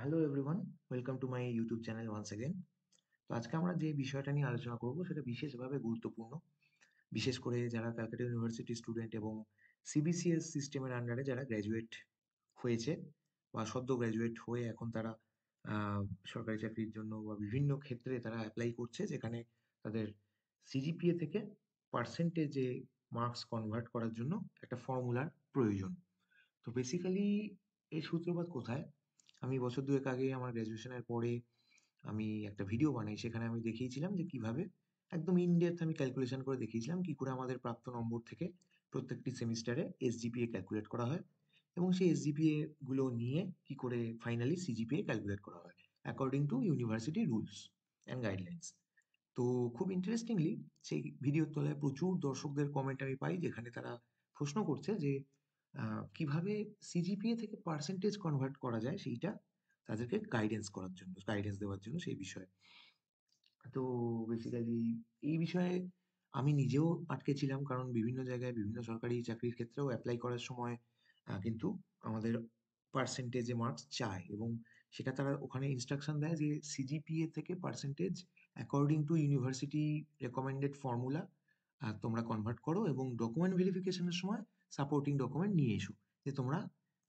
Hello everyone, welcome to my YouTube channel once again. তো আজকে আমরা যে বিষয়টা নিয়ে আলোচনা করব সেটা বিশেষভাবে গুরুত্বপূর্ণ, বিশেষ করে যারা ক্যালকাটা ইউনিভার্সিটি স্টুডেন্ট এবং সিবিসিএস সিস্টেমের আন্ডারে যারা গ্র্যাজুয়েট হয়েছে বা সদ্য গ্র্যাজুয়েট হয়ে এখন তারা সরকারি চাকরির জন্য বা বিভিন্ন ক্ষেত্রে তারা অ্যাপ্লাই করছে, যেখানে তাদের সিজিপিএ থেকে পার্সেন্টেজে মার্কস কনভার্ট করার জন্য একটা ফর্মুলার প্রয়োজন। তো বেসিক্যালি এর সূত্রপাত কোথায়? আমি বছর ২ এক আগে আমার গ্র্যাজুয়েশনের পরে আমি একটা ভিডিও বানাই। সেখানে আমি দেখিয়েছিলাম যে কিভাবে একদম ইন ডেপথ আমি ক্যালকুলেশন করে দেখিয়েছিলাম কি করে আমাদের প্রাপ্ত নম্বর থেকে প্রত্যেকটি সেমিস্টারে এসজিপিএ ক্যালকুলেট করা হয় এবং সেই এসজিপিএ গুলো নিয়ে কি করে ফাইনালি সিজিপিএ ক্যালকুলেট করা হয় according to university rules and guidelines. তো খুব ইন্টারেস্টিংলি সেই ভিডিওর তলায় প্রচুর দর্শকদের কমেন্ট আমি পাই, যেখানে তারা প্রশ্ন করছে যে কিভাবে সিজিপিএ থেকে পার্সেন্টেজ কনভার্ট করা যায় সেইটা তাদেরকে গাইডেন্স দেওয়ার জন্য সেই বিষয়ে। তো বেসিক্যালি এই বিষয়ে আমি নিজেও আটকে ছিলাম, কারণ বিভিন্ন জায়গায় বিভিন্ন সরকারি চাকরির ক্ষেত্রেও অ্যাপ্লাই করার সময় কিন্তু আমাদের পার্সেন্টেজে মার্কস চায় এবং সেটা তারা ওখানে ইনস্ট্রাকশন দেয় যে সিজিপিএ থেকে percentage according to university recommended formula তোমরা কনভার্ট করো এবং ডকুমেন্ট ভেরিফিকেশনের সময় সাপোর্টিং ডকুমেন্ট নিয়ে এসো যে তোমরা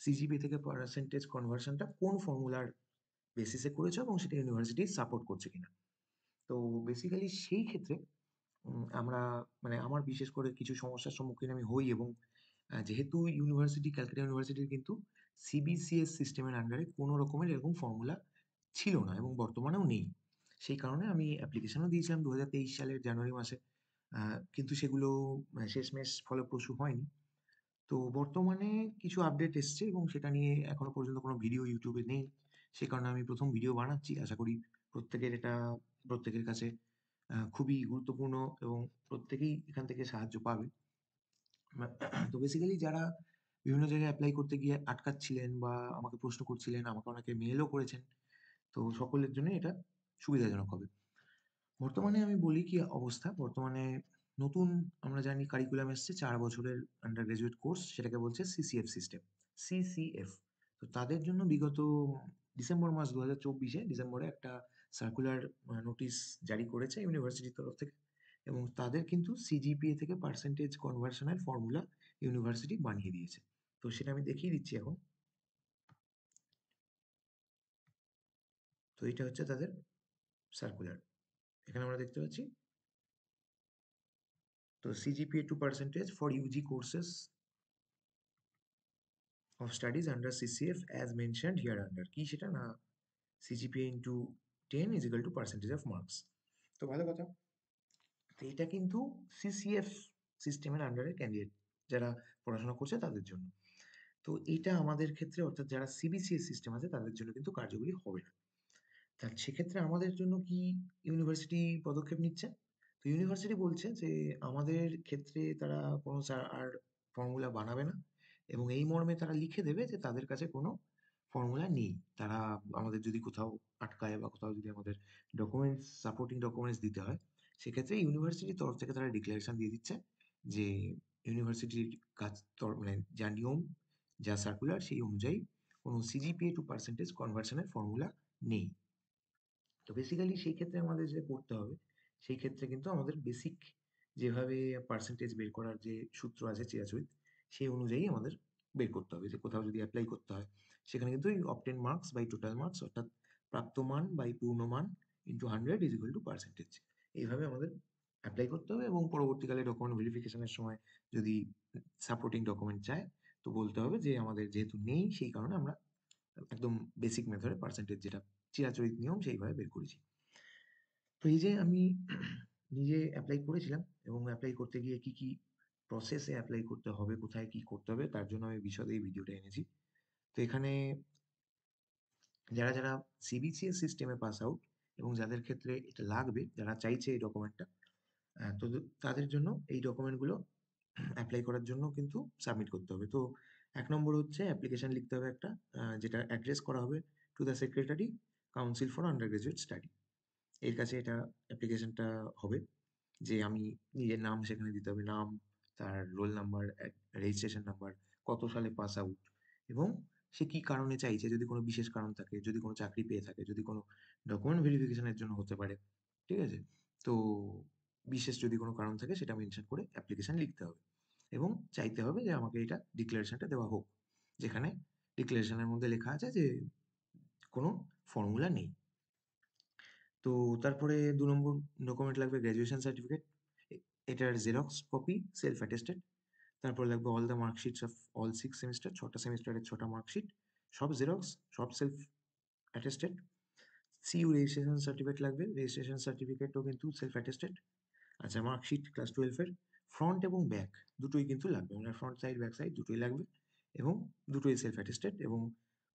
সিজিপিএ থেকে পার্সেন্টেজ কনভার্সনটা কোন ফর্মুলার বেসিসে করেছো এবং সেটা ইউনিভার্সিটি সাপোর্ট করছে কিনা। তো বেসিক্যালি সেই ক্ষেত্রে আমরা মানে আমার বিশেষ করে কিছু সমস্যার সম্মুখীন আমি হই এবং যেহেতু ক্যালকাটা ইউনিভার্সিটির কিন্তু সিবিসিএস সিস্টেমের আন্ডারে কোনো রকমের এরকম ফর্মুলা ছিল না এবং বর্তমানেও নেই। সেই কারণে আমি অ্যাপ্লিকেশনও দিয়েছিলাম ২০২৩ সালের জানুয়ারি মাসে। কিন্তু সেগুলো শেষমেশ ফলপ্রসূ হয়নি। তো বর্তমানে কিছু আপডেট এসছে এবং সেটা নিয়ে এখনো পর্যন্ত কোনো ভিডিও ইউটিউবে নেই। সে কারণে আমি ১ম ভিডিও বানাচ্ছি। আশা করি প্রত্যেকের কাছে খুবই গুরুত্বপূর্ণ এবং প্রত্যেকেই এখান থেকে সাহায্য পাবে। তো বেসিক্যালি যারা বিভিন্ন জায়গায় এপ্লাই করতে গিয়ে আটকাচ্ছিলেন বা আমাকে প্রশ্ন করছিলেন, আমাকে অনেকে মেইলও করেছেন। তো সকলের জন্যই এটা সুবিধাজনক হবে। বর্তমানে আমি বলি কি অবস্থা, বর্তমানে নতুন আমরা জানি কারিকুলাম এসছে ৪ বছরের আন্ডার গ্র্যাজুয়েট কোর্স, সেটাকে বলছে সিসিএফ সিস্টেম। সিসিএফ। তো তাদের জন্য বিগত ডিসেম্বর মাস ২০২৪ ডিসেম্বরে একটা সার্কুলার নোটিশ জারি করেছে ইউনিভার্সিটির তরফ থেকে এবং তাদের কিন্তু সিজিপিএ থেকে পার্সেন্টেজ কনভার্সনের ফর্মুলা ইউনিভার্সিটি বানিয়ে দিয়েছে। তো সেটা আমি দেখিয়ে দিচ্ছি এখন। তো এটা হচ্ছে তাদের সার্কুলার। এখানে আমরা দেখতে পাচ্ছি, তো CGPA to percentage for UG courses of studies under CCF as mentioned here under কি সেটা না, CGPA into 10 is equal to percentage of marks। তো ভালো কথা। তো এটা কিন্তু সিসিএফ সিস্টেমের আন্ডারে ক্যান্ডিডেট যারা পড়াশোনা করছে তাদের জন্য। তো এটা আমাদের ক্ষেত্রে অর্থাৎ যারা সিবিসিএস সিস্টেম আছে তাদের জন্য কিন্তু কার্যকরী হবে না। তা সেক্ষেত্রে আমাদের জন্য কি ইউনিভার্সিটি পদক্ষেপ নিচ্ছে? তো ইউনিভার্সিটি বলছে যে আমাদের ক্ষেত্রে তারা কোনো আর ফর্মুলা বানাবে না এবং এই মর্মে তারা লিখে দেবে যে তাদের কাছে কোনো ফর্মুলা নেই। তারা আমাদের যদি কোথাও আটকায় বা কোথাও যদি আমাদের সাপোর্টিং ডকুমেন্টস দিতে হয়, সেক্ষেত্রে ইউনিভার্সিটির তরফ থেকে তারা ডিক্লারেশন দিয়ে দিচ্ছে যে ইউনিভার্সিটির মানে যা নিয়ম, যা সার্কুলার সেই অনুযায়ী কোনো সিজিপিএ টু পার্সেন্টেজ কনভার্সনের ফর্মুলা নেই। তো বেসিক্যালি সেই ক্ষেত্রে আমাদের যেটা করতে হবে, সেই ক্ষেত্রে কিন্তু আমাদের বেসিক যেভাবে পার্সেন্টেজ বের করার যে সূত্র আছে চিরাচরিত, সেই অনুযায়ী আমাদের বের করতে হবে যে কোথাও যদি অ্যাপ্লাই করতে হয়, সেখানে কিন্তু এই obtain marks by total marks অর্থাৎ প্রাপ্ত মান বাই পূর্ণ মান into 100 is equal to percentage. এইভাবে আমাদের অ্যাপ্লাই করতে হবে এবং পরবর্তীকালে ডকুমেন্ট ভেরিফিকেশনের সময় যদি সাপোর্টিং ডকুমেন্ট চায়, তো বলতে হবে যে আমাদের যেহেতু নেই সেই কারণে আমরা একদম বেসিক মেথডে পার্সেন্টেজ যেটা চিরাচরিত নিয়ম সেইভাবে বের করেছি। তো এই যে আমি নিজে এপ্লাই করেছিলাম এবং এপ্লাই করতে গিয়ে কি, কি প্রসেসে এপ্লাই করতে হবে, কোথায় কি করতে হবে তার জন্য আমি বিশদে এই ভিডিওটা এনেছি। তো এখানে যারা সিবিসিএস সিস্টেমে পাস আউট এবং যাদের ক্ষেত্রে এটা লাগবে, যারা চাইছে এই ডকুমেন্টটা, তো তাদের জন্য এই ডকুমেন্টগুলো এপ্লাই করার জন্য কিন্তু সাবমিট করতে হবে। তো ১ নম্বর হচ্ছে অ্যাপ্লিকেশন লিখতে হবে একটা, যেটা অ্যাড্রেস করা হবে to the secretary, council for under graduate study. এর কাছে এটা অ্যাপ্লিকেশনটা হবে যে আমি নিজের নাম সেখানে দিতে হবে। নাম, তার রোল নাম্বার, রেজিস্ট্রেশন নাম্বার, কত সালে পাস আউট এবং সে কি কারণে চাইছে, যদি কোনো বিশেষ কারণ থাকে, যদি কোনো চাকরি পেয়ে থাকে, যদি কোনো ডকুমেন্ট ভেরিফিকেশন এর জন্য হতে পারে। ঠিক আছে? তো বিশেষ যদি কোনো কারণ থাকে সেটা মেনশন করে অ্যাপ্লিকেশন লিখতে হবে এবং চাইতে হবে যে আমাকে এটা ডিক্লারেশনটা দেওয়া হোক। যেখানে ডিক্লারেশনের মধ্যে লেখা আছে যে কোনো ফর্মুলা নেই। তো তারপরে ২ নম্বর ডকুমেন্ট লাগবে গ্র্যাজুয়েশন সার্টিফিকেট। এটার জেরক্স কপি সেলফ অ্যাটেস্টেড। তারপর লাগবে all the marksheets of all 6 semester, ৬ টা সেমিস্টারের ৬ টা মার্কশিট। সব জেরক্স, সব self attested. CU registration certificate লাগবে। রেজিস্ট্রেশন সার্টিফিকেটও কিন্তু সেলফ অ্যাটেস্টেড। আচ্ছা, মার্কশিট ক্লাস 12 এর ফ্রন্ট এবং ব্যাক দুটোই কিন্তু লাগবে। মানে ফ্রন্ট সাইড, ব্যাক সাইড দুটোই লাগবে এবং দুটোই সেলফ অ্যাটেস্টেড এবং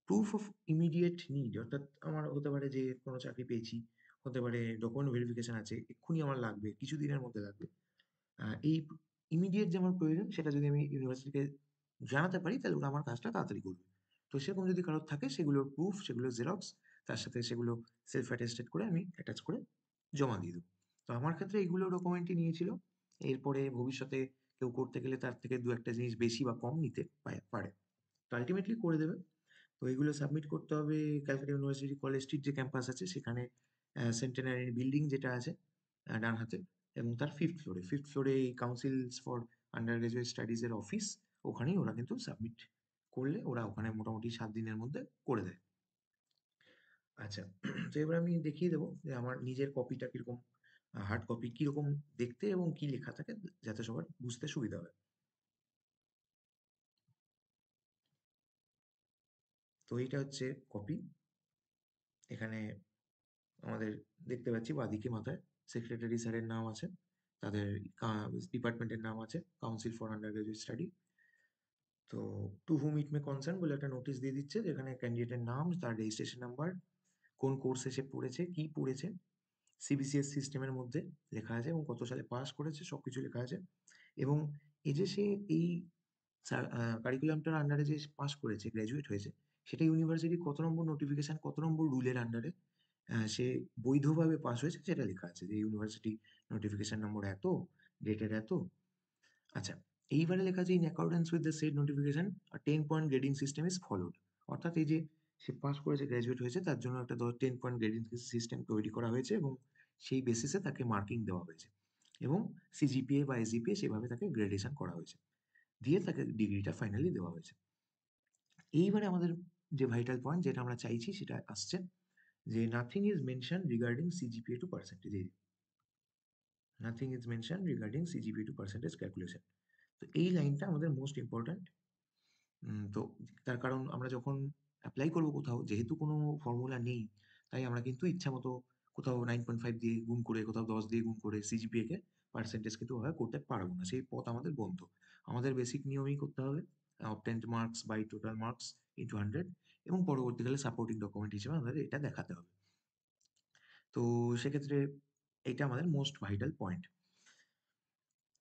প্রুফ অফ ইমিডিয়েট নিড, অর্থাৎ আমার হতে পারে যে কোনো চাকরি পেয়েছি, হতে পারে ডকুমেন্ট ভেরিফিকেশন আছে, এক্ষুনি আমার লাগবে, কিছুদিনের মধ্যে লাগবে। এই ইমিডিয়েট যে আমার প্রয়োজন সেটা যদি আমি ইউনিভার্সিটিকে জানাতে পারি তাহলে ওরা আমার কাজটা তাড়াতাড়ি করবে। তো সেরকম যদি কারোর থাকে সেগুলোর প্রুফ, সেগুলোর জেরক্স, তার সাথে সেগুলো সেলফ অ্যাটেস্টেড করে আমি অ্যাটাচ করে জমা দিয়ে দেবো। তো আমার ক্ষেত্রে এইগুলো ডকুমেন্টই নিয়েছিল। এরপরে ভবিষ্যতে কেউ করতে গেলে তার থেকে ২-১ টা জিনিস বেশি বা কম নিতে পারে। তো আল্টিমেটলি করে দেবে। তো এগুলো সাবমিট করতে হবে ক্যালকাটা ইউনিভার্সিটি কলেজ স্ট্রিট যে ক্যাম্পাস আছে সেখানে, সেন্টেনারি বিল্ডিং যেটা আছে ডান হাতে, এবং তার 5th ফ্লোরে। 5th ফ্লোরে এই council's for under graduate studies এর অফিস, ওখানেই ওরা কিন্তু সাবমিট করলে ওরা ওখানে মোটামুটি ৭ দিনের মধ্যে করে দেয়। আচ্ছা, তো এবার আমি দেখিয়ে দেবো যে আমার নিজের কপিটা কিরকম, হার্ড কপি কিরকম দেখতে এবং কি লেখা থাকে, যাতে সবার বুঝতে সুবিধা হয়। তো এইটা হচ্ছে কপি। এখানে আমাদের দেখতে পাচ্ছি বাঁদিকে মাথায় সেক্রেটারি স্যারের নাম আছে, তাদের ডিপার্টমেন্টের নাম আছে council for under graduate study. তো টু হুম ইট মে কনসার্ন বলে একটা নোটিশ দিয়ে দিচ্ছে, যেখানে ক্যান্ডিডেটের নাম, তার রেজিস্ট্রেশন নাম্বার, কোন কোর্সে সে পড়েছে, কি পড়েছে, সিবিসিএস সিস্টেমের মধ্যে লেখা আছে এবং কত সালে পাস করেছে সবকিছু লেখা আছে। এবং এই যে সে এই কারিকুলামটার আন্ডারে যে পাস করেছে, গ্র্যাজুয়েট হয়েছে, সেটা ইউনিভার্সিটি কত নম্বর নোটিফিকেশন, কত নম্বর রুলের আন্ডারে সে বৈধভাবে পাস হয়েছে সেটা লেখা আছে, যে ইউনিভার্সিটি নোটিফিকেশন নম্বর এত, ডেটের এত। আচ্ছা, এইবারে লেখা আছে in accordance with the shed notification 10 point grading system is followed. অর্থাৎ এই যে সে পাস করেছে, গ্র্যাজুয়েট হয়েছে, তার জন্য একটা 10 পয়েন্ট গ্রেডিং সিস্টেম তৈরি করা হয়েছে এবং সেই বেসিসে তাকে মার্কিং দেওয়া হয়েছে এবং সিজিপিএ বা এসজিপিএ সেভাবে তাকে গ্রেডেশন করা হয়েছে, দিয়ে তাকে ডিগ্রিটা ফাইনালি দেওয়া হয়েছে। এইবারে আমাদের যে ভাইটাল পয়েন্ট যেটা আমরা চাইছি সেটা আসছে, যে nothing is mention regarding CGPA to percentage. Nothing is mention regarding CGPA to percentage calculation. তো এই লাইনটা আমাদের মোস্ট ইম্পর্ট্যান্ট। তো তার কারণ আমরা যখন অ্যাপ্লাই করবো কোথাও, যেহেতু কোনো ফর্মুলা নেই, তাই আমরা কিন্তু ইচ্ছামতো কোথাও 9.5 দিয়ে গুণ করে, কোথাও 10 দিয়ে গুণ করে সিজিপিএ কে পার্সেন্টেজ কিন্তু ওভাবে করতে পারবো না। সেই পথ আমাদের বন্ধ। আমাদের বেসিক নিয়মেই করতে হবে। obtained marks by total marks into 100, এবং পরবর্তীকালে সাপোর্টিং ডকুমেন্ট হিসেবে আমাদের এটা দেখাতে হবে। তো সেক্ষেত্রে এইটা আমাদের মোস্ট ভাইটাল পয়েন্ট।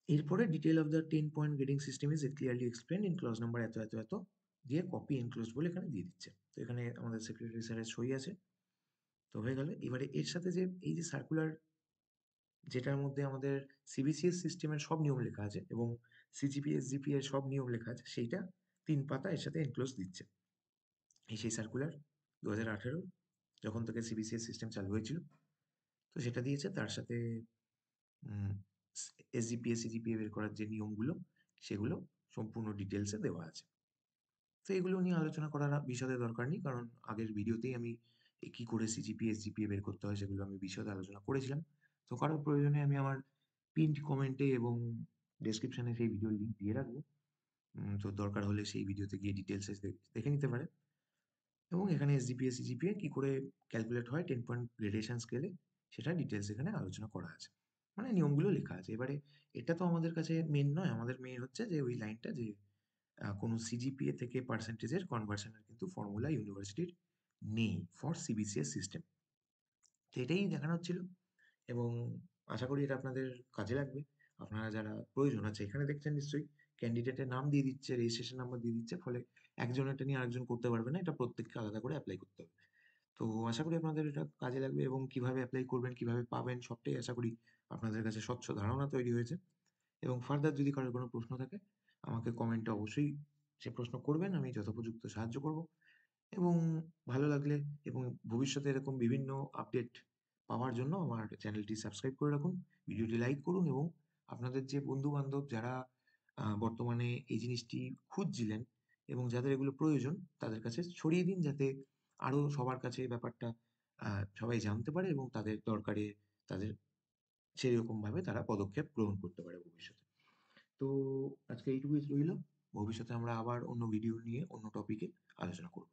এরপরে detail of the 10 point grading system is clearly explained in clause number এত এত এত, দিয়ে কপি এনক্লোজড বলে এখানে দিয়ে দিচ্ছে। তো এখানে আমাদের সেক্রেটারি স্যারের সই আছে। তো হয়ে গেল। এবারে এর সাথে যে এই যে সার্কুলার, যেটার মধ্যে আমাদের সিবিসিএস সিস্টেমের সব নিয়ম লেখা আছে এবং সিজিপি এসজিপি এর সব নিয়ম লেখা আছে, সেইটা ৩ পাতা এর সাথে এনক্লোজ দিচ্ছে। এই সেই সার্কুলার ২০১৮ যখন থেকে সিবিসিএস সিস্টেম চালু হয়েছিল, তো সেটা দিয়েছে। তার সাথে এসজিপিএ সিজিপিএ বের করার যে নিয়মগুলো, সেগুলো সম্পূর্ণ ডিটেলসে দেওয়া আছে। তো এগুলো নিয়ে আলোচনা করার বিশদে দরকার নেই, কারণ আগের ভিডিওতেই আমি কি করে সিজিপিএ এসজিপিএ বের করতে হয় সেগুলো আমি বিশদে আলোচনা করেছিলাম। তো কারোর প্রয়োজনে আমি আমার পিন্ড কমেন্টে এবং ডেসক্রিপশনে সেই ভিডিওর লিঙ্ক দিয়ে রাখবো। তো দরকার হলে সেই ভিডিওতে গিয়ে ডিটেলসে দেখে নিতে পারে। এবং এখানে এসজিপিএ সিজিপিএ কি করে ক্যালকুলেট হয় 10 পয়েন্ট গ্রেডেশন স্কেলে, সেটা ডিটেলস এখানে আলোচনা করা আছে, মানে নিয়মগুলো লেখা আছে। এবারে এটা তো আমাদের কাছে মেন নয়, আমাদের মেন হচ্ছে যে ওই লাইনটা, যে কোনো সিজিপিএ থেকে পার্সেন্টেজের কনভার্সনের কিন্তু ফর্মুলা ইউনিভার্সিটির নেই ফর সিবিসিএস সিস্টেম। তো এটাই দেখানো হচ্ছিল এবং আশা করি এটা আপনাদের কাজে লাগবে। আপনারা যারা প্রয়োজন আছে, এখানে দেখছেন নিশ্চয়ই ক্যান্ডিডেটের নাম দিয়ে দিচ্ছে, রেজিস্ট্রেশন নাম্বার দিয়ে দিচ্ছে, ফলে একজন এটা নিয়ে আরেকজন করতে পারবে না, এটা প্রত্যেককে আলাদা করে অ্যাপ্লাই করতে হবে। তো আশা করি আপনাদের এটা কাজে লাগবে এবং কিভাবে অ্যাপ্লাই করবেন, কিভাবে পাবেন, সবটাই আশা করি আপনাদের কাছে স্বচ্ছ ধারণা তৈরি হয়েছে। এবং ফার্দার যদি কারোর কোনো প্রশ্ন থাকে, আমাকে কমেন্টে অবশ্যই সে প্রশ্ন করবেন, আমি যথোপযুক্ত সাহায্য করব। এবং ভালো লাগলে এবং ভবিষ্যতে এরকম বিভিন্ন আপডেট পাওয়ার জন্য আমার চ্যানেলটি সাবস্ক্রাইব করে রাখুন। ভিডিওটি লাইক করুন এবং আপনাদের যে বন্ধু-বান্ধব যারা বর্তমানে এই জিনিসটি খুঁজছিলেন এবং যাদের এগুলো প্রয়োজন তাদের কাছে ছড়িয়ে দিন যাতে আরো সবার কাছে এই ব্যাপারটা আ সবাই জানতে পারে এবং তাদের দরকারে তাদের সেরকমভাবে তারা পদক্ষেপ গ্রহণ করতে পারে ভবিষ্যতে। তো আজকে এইটুকুই রইলো। ভবিষ্যতে আমরা আবার অন্য ভিডিও নিয়ে অন্য টপিকে আলোচনা করব।